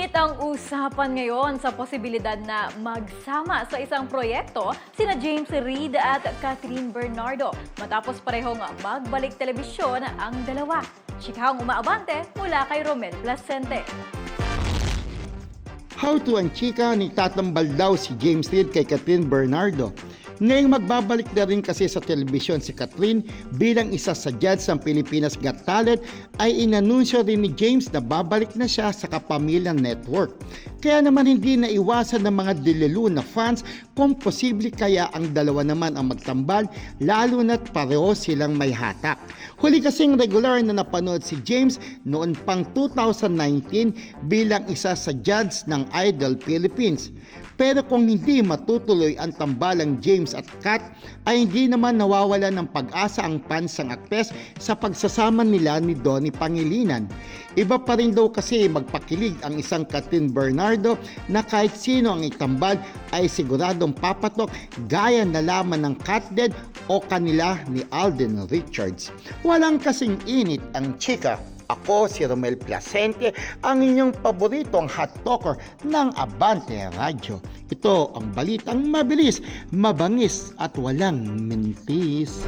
Init ang usapan ngayon sa posibilidad na magsama sa isang proyekto sina James Reid at Catherine Bernardo matapos parehong magbalik telebisyon ang dalawa. Chikahang umaabante mula kay Romel Placente. How to ang chika ni tatambal daw si James Reid kay Catherine Bernardo. Ngayong magbabalik na rin kasi sa telebisyon si Catherine bilang isa sa judge ng Pilipinas Got Talent ay inanunsyo rin ni James na babalik na siya sa Kapamilya Network. Kaya naman hindi naiwasan ng mga dilulu na fans kung posible kaya ang dalawa naman ang magtambal lalo na't pareho silang may hatak. Huli kasing regular na napanood si James noon pang 2019 bilang isa sa judge ng Idol Philippines. Pero kung hindi matutuloy ang tambalang James at Kat, ay hindi naman nawawala ng pag-asa ang fans ng aktres sa pagsasama nila ni Donnie Pangilinan. Iba pa rin daw kasi magpakilig ang isang Catherine Bernardo na kahit sino ang itambal ay siguradong papatok gaya na laman ng Katded o kanila ni Alden Richards. Walang kasing init ang chika. Ako si Romel Placente, ang inyong paboritong hot talker ng Abante Radio. Ito ang balitang mabilis, mabangis at walang mintis.